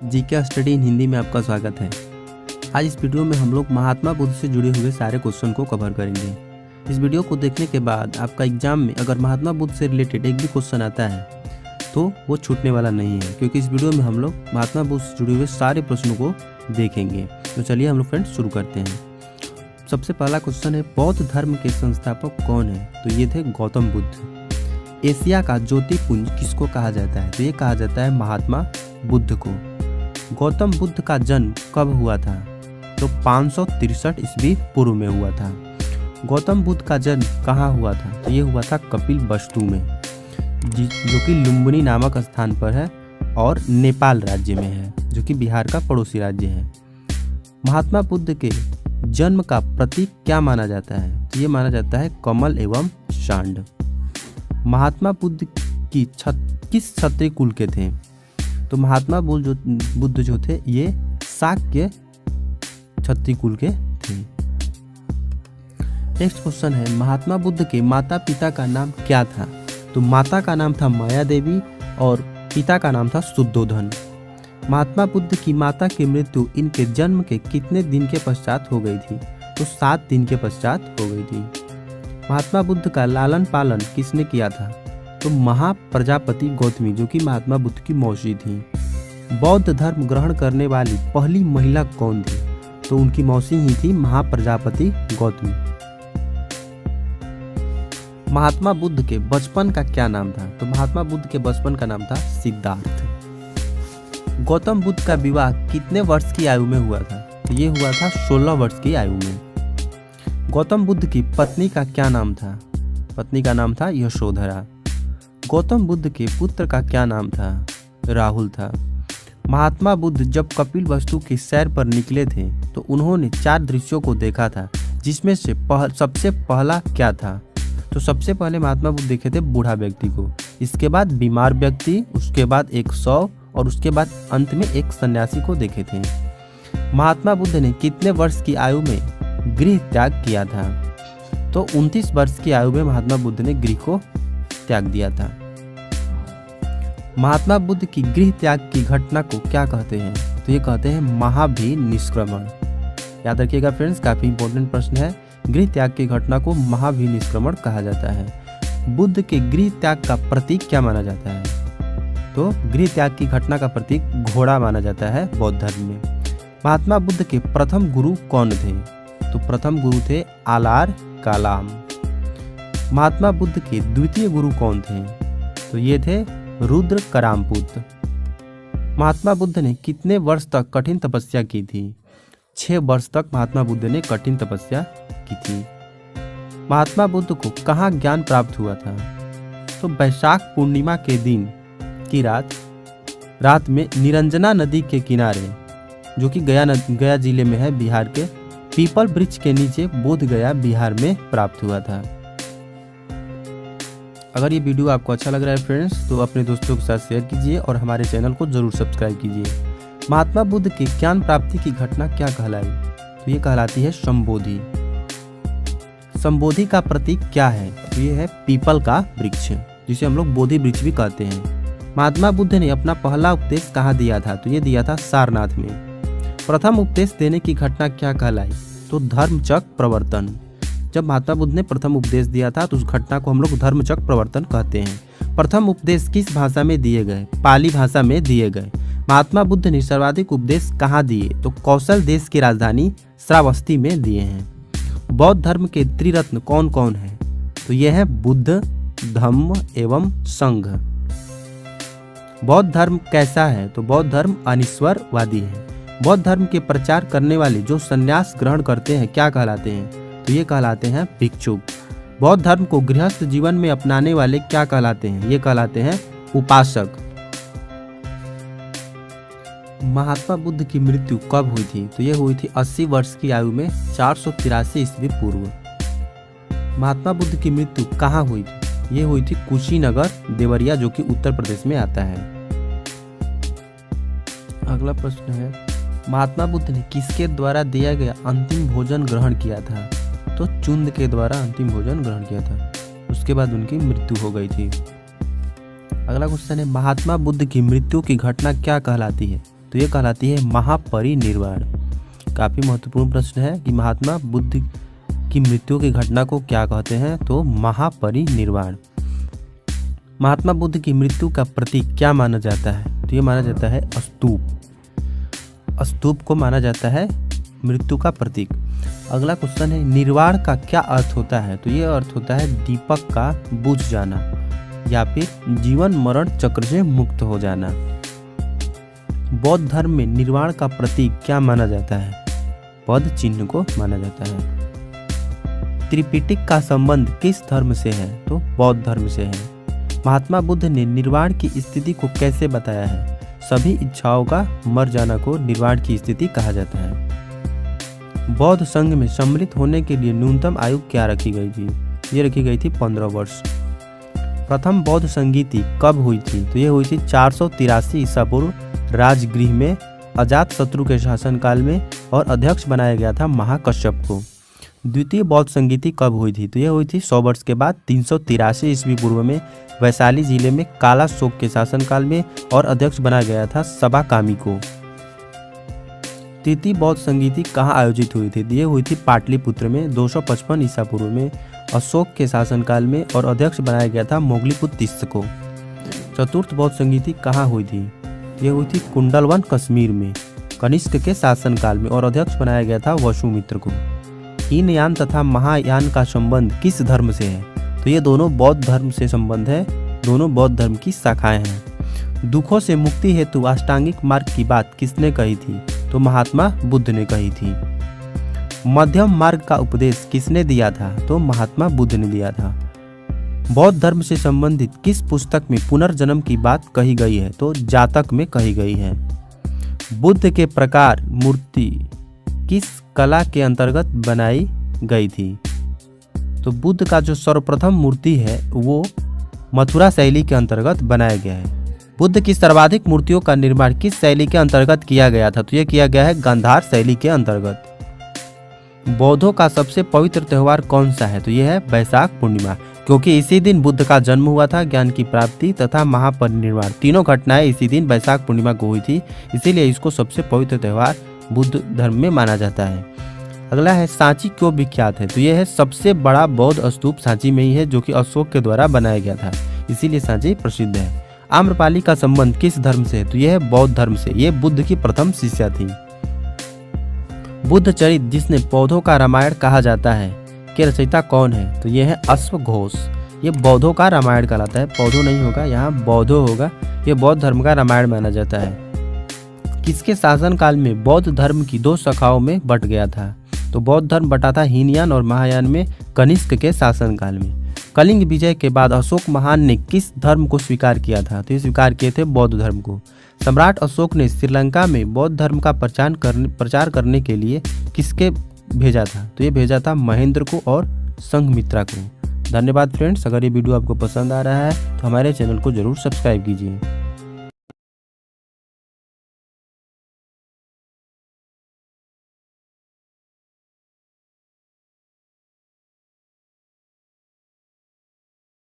GK study in Hindi में आपका स्वागत है। आज इस वीडियो में हम लोग महात्मा बुद्ध से जुड़े हुए सारे क्वेश्चन को कवर करेंगे। इस वीडियो को देखने के बाद आपका एग्जाम में अगर महात्मा बुद्ध से रिलेटेड एक भी क्वेश्चन आता है तो वो छूटने वाला नहीं है, क्योंकि इस वीडियो में हम लोग महात्मा बुद्ध से जुड़े हुए सारे प्रश्नों को देखेंगे। तो चलिए हम लोग फ्रेंड्स शुरू करते हैं। सबसे पहला क्वेश्चन है, बौद्ध धर्म के संस्थापक कौन है? तो ये थे गौतम बुद्ध। एशिया का ज्योतिपुंज किसको कहा जाता है? तो ये कहा जाता है महात्मा बुद्ध को। गौतम बुद्ध का जन्म कब हुआ था? तो 563 ईस्वी पूर्व में हुआ था। गौतम बुद्ध का जन्म कहाँ हुआ था? तो ये हुआ था कपिलवस्तु में, जो कि लुम्बिनी नामक स्थान पर है और नेपाल राज्य में है, जो कि बिहार का पड़ोसी राज्य है। महात्मा बुद्ध के जन्म का प्रतीक क्या माना जाता है? तो ये माना जाता है कमल एवं सांड। महात्मा बुद्ध की किस क्षत्रिय कुल के थे? तो महात्मा बुद्ध जो थे ये शाक्य क्षत्रिय कुल के थे। नेक्स्ट क्वेश्चन है, महात्मा बुद्ध के माता पिता का नाम क्या था? तो माता का नाम था माया देवी और पिता का नाम था शुद्धोधन। महात्मा बुद्ध की माता की मृत्यु इनके जन्म के कितने दिन के पश्चात हो गई थी? तो 7 दिन के पश्चात हो गई थी। महात्मा बुद्ध का लालन पालन किसने किया था? तो महाप्रजापति गौतमी, जो कि महात्मा बुद्ध की मौसी थी। बौद्ध धर्म ग्रहण करने वाली पहली महिला कौन थी? तो उनकी मौसी ही थी महाप्रजापति गौतमी। महात्मा बुद्ध के बचपन का क्या नाम था? तो महात्मा बुद्ध के बचपन का नाम था सिद्धार्थ। गौतम बुद्ध का विवाह कितने वर्ष की आयु में हुआ था? तो ये हुआ था 16 वर्ष की आयु में। गौतम बुद्ध की पत्नी का क्या नाम था? पत्नी का नाम था यशोधरा। गौतम बुद्ध के पुत्र का क्या नाम था? राहुल था। महात्मा बुद्ध जब कपिलवस्तु की सैर पर निकले थे तो उन्होंने 4 दृश्यों को देखा था, जिसमें से सबसे पहला क्या था? तो सबसे पहले महात्मा बुद्ध देखे थे बूढ़ा व्यक्ति को, इसके बाद बीमार व्यक्ति, उसके बाद एक शव और उसके बाद अंत में एक सन्यासी को देखे थे। महात्मा बुद्ध ने कितने वर्ष की आयु में गृह त्याग किया था? तो 29 वर्ष की आयु में महात्मा बुद्ध ने गृह को त्याग दिया था। महात्मा बुद्ध की गृह त्याग की घटना को क्या कहते हैं? तो ये कहते हैं महाभिनिष्क्रमण। याद रखिएगा फ्रेंड्स, काफी इंपॉर्टेंट प्रश्न है। गृह त्याग की घटना को महाभिनिष्क्रमण कहा जाता है। बुद्ध के गृह त्याग का प्रतीक क्या माना जाता है? तो गृह त्याग की घटना का प्रतीक घोड़ा माना जाता है बौद्ध धर्म में। महात्मा बुद्ध के प्रथम गुरु कौन थे? तो प्रथम गुरु थे आलार कालाम। महात्मा बुद्ध के द्वितीय गुरु कौन थे? तो ये थे रुद्र करामपुत। महात्मा बुद्ध ने कितने वर्ष तक कठिन तपस्या की थी? 6 वर्ष तक महात्मा बुद्ध ने कठिन तपस्या की थी। महात्मा बुद्ध को कहाँ ज्ञान प्राप्त हुआ था? तो वैशाख पूर्णिमा के दिन की रात में निरंजना नदी के किनारे, जो कि गया जिले में है बिहार के, पीपल वृक्ष के नीचे बोध गया बिहार में प्राप्त हुआ था। अगर ये वीडियो आपको अच्छा लग रहा है फ्रेंड्स, तो अपने दोस्तों के साथ शेयर कीजिए और हमारे चैनल को जरूर सब्सक्राइब कीजिए। महात्मा बुद्ध की ज्ञान प्राप्ति की घटना क्या कहलाई? तो ये कहलाती है संबोधि। संबोधि का प्रतीक क्या है? तो ये है पीपल का वृक्ष, जिसे हम लोग बोधि वृक्ष भी कहते हैं। महात्मा बुद्ध ने अपना पहला उपदेश कहाँ दिया था? तो ये दिया था सारनाथ में। प्रथम उपदेश देने की घटना क्या कहलाई? तो धर्मचक्र प्रवर्तन। जब महात्मा बुद्ध ने प्रथम उपदेश दिया था तो उस घटना को हम लोग धर्मचक्र प्रवर्तन कहते हैं। प्रथम उपदेश किस भाषा में दिए गए? पाली भाषा में दिए गए। महात्मा बुद्ध ने सर्वाधिक उपदेश कहाँ दिए? तो कौशल देश की राजधानी श्रावस्ती में दिए हैं। बौद्ध धर्म के त्रिरत्न कौन कौन है? तो ये है बुद्ध, धम्म एवं संघ। बौद्ध धर्म कैसा है? तो बौद्ध धर्म अनिश्वरवादी है। बौद्ध धर्म के प्रचार करने वाले जो संन्यास ग्रहण करते हैं क्या कहलाते हैं? तो ये कहलाते हैं भिक्षुक। बौद्ध धर्म को गृहस्थ जीवन में अपनाने वाले क्या कहलाते हैं? ये कहलाते हैं उपासक। महात्मा बुद्ध की मृत्यु कब हुई थी? तो ये हुई थी 80 वर्ष की आयु में 483 ईस्वी पूर्व। महात्मा बुद्ध की मृत्यु कहाँ हुई थी? ये हुई थी कुशीनगर देवरिया, जो कि उत्तर प्रदेश में आता है। अगला प्रश्न है, महात्मा बुद्ध ने किसके द्वारा दिया गया अंतिम भोजन ग्रहण किया था? तो चुंद के द्वारा अंतिम भोजन ग्रहण किया था। उसके बाद उनकी मृत्यु हो गई थी। अगला क्वेश्चन है, महात्मा बुद्ध की मृत्यु की घटना क्या कहलाती है? तो ये कहलाती है महापरिनिर्वाण। काफ़ी महत्वपूर्ण प्रश्न है कि महात्मा बुद्ध की मृत्यु की घटना को क्या कहते हैं, तो महापरिनिर्वाण। महात्मा बुद्ध की मृत्यु का प्रतीक क्या माना जाता है, तो ये माना जाता है स्तूप। स्तूप को माना जाता है मृत्यु का प्रतीक। अगला क्वेश्चन है निर्वाण का क्या अर्थ होता है, तो ये अर्थ होता है दीपक का बुझ जाना या फिर जीवन मरण चक्र से मुक्त हो जाना। बौद्ध धर्म में निर्वाण का प्रतीक क्या माना जाता है, पद चिन्ह को माना जाता है। त्रिपिटक का संबंध किस धर्म से है, तो बौद्ध धर्म से है। महात्मा बुद्ध ने निर्वाण की स्थिति को कैसे बताया है, सभी इच्छाओं का मर जाना को निर्वाण की स्थिति कहा जाता है। बौद्ध संघ में सम्मिलित होने के लिए न्यूनतम आयु क्या रखी गई थी, ये रखी गई थी 15 वर्ष। प्रथम बौद्ध संगीति कब हुई थी, तो ये हुई थी 483 ईसा पूर्व राजगृह में अजात शत्रु के शासनकाल में और अध्यक्ष बनाया गया था महाकश्यप को। द्वितीय बौद्ध संगीति कब हुई थी, तो यह हुई थी 100 वर्ष के बाद 383 ईस्वी पूर्व में वैशाली जिले में काला शोक के शासनकाल में और अध्यक्ष बनाया गया था सबा कामी को। तृतीय बौद्ध संगीति कहाँ आयोजित हुई थी, ये हुई थी पाटलिपुत्र में 255 ईसा पूर्व में अशोक के शासनकाल में और अध्यक्ष बनाया गया था मोगलीपुत्र तीसरा को। चतुर्थ बौद्ध संगीति कहाँ हुई थी, ये हुई थी कुंडलवन कश्मीर में कनिष्क के शासनकाल में और अध्यक्ष बनाया गया था वसुमित्र को। हीनयान तथा महायान का संबंध किस धर्म से है, तो ये दोनों बौद्ध धर्म से संबंध है, दोनों बौद्ध धर्म की शाखाएं हैं। दुखों से मुक्ति हेतु अष्टांगिक मार्ग की बात किसने कही थी, तो महात्मा बुद्ध ने कही थी। मध्यम मार्ग का उपदेश किसने दिया था, तो महात्मा बुद्ध ने दिया था। बौद्ध धर्म से संबंधित किस पुस्तक में पुनर्जन्म की बात कही गई है, तो जातक में कही गई है। बुद्ध के प्रकार मूर्ति किस कला के अंतर्गत बनाई गई थी, तो बुद्ध का जो सर्वप्रथम मूर्ति है वो मथुरा शैली के अंतर्गत बनाया गया है। बुद्ध की सर्वाधिक मूर्तियों का निर्माण किस शैली के अंतर्गत किया गया था, तो यह किया गया है गांधार शैली के अंतर्गत। बौद्धों का सबसे पवित्र त्योहार कौन सा है, तो यह है वैशाख पूर्णिमा, क्योंकि इसी दिन बुद्ध का जन्म हुआ था। ज्ञान की प्राप्ति तथा महापरिनिर्वाण तीनों घटनाएं इसी दिन वैशाख पूर्णिमा को हुई थी, इसीलिए इसको सबसे पवित्र त्योहार बुद्ध धर्म में माना जाता है। अगला है सांची क्यों विख्यात है, तो यह है सबसे बड़ा बौद्ध स्तूप सांची में ही है जो कि अशोक के द्वारा बनाया गया था, इसीलिए सांची प्रसिद्ध है। आम्रपाली का संबंध किस धर्म से है, तो यह है बौद्ध धर्म से, ये बुद्ध की प्रथम शिष्या थी। बुद्ध चरित जिसने पौधों का रामायण कहा जाता है के रचयिता कौन है, तो यह है अश्वघोष। ये बौद्धों का रामायण कहलाता है, पौधों नहीं होगा, यहाँ बौद्धो होगा। ये बौद्ध धर्म का रामायण माना जाता है। किसके शासनकाल में बौद्ध धर्म की 2 शाखाओं में बट गया था, तो बौद्ध धर्म बटा था हीनयान और महायान में कनिष्क के शासनकाल में। कलिंग विजय के बाद अशोक महान ने किस धर्म को स्वीकार किया था, तो ये स्वीकार किए थे बौद्ध धर्म को। सम्राट अशोक ने श्रीलंका में बौद्ध धर्म का प्रचार करने के लिए किसके भेजा था, तो ये भेजा था महेंद्र को और संघमित्रा को। धन्यवाद फ्रेंड्स, अगर ये वीडियो आपको पसंद आ रहा है तो हमारे चैनल को जरूर सब्सक्राइब कीजिए।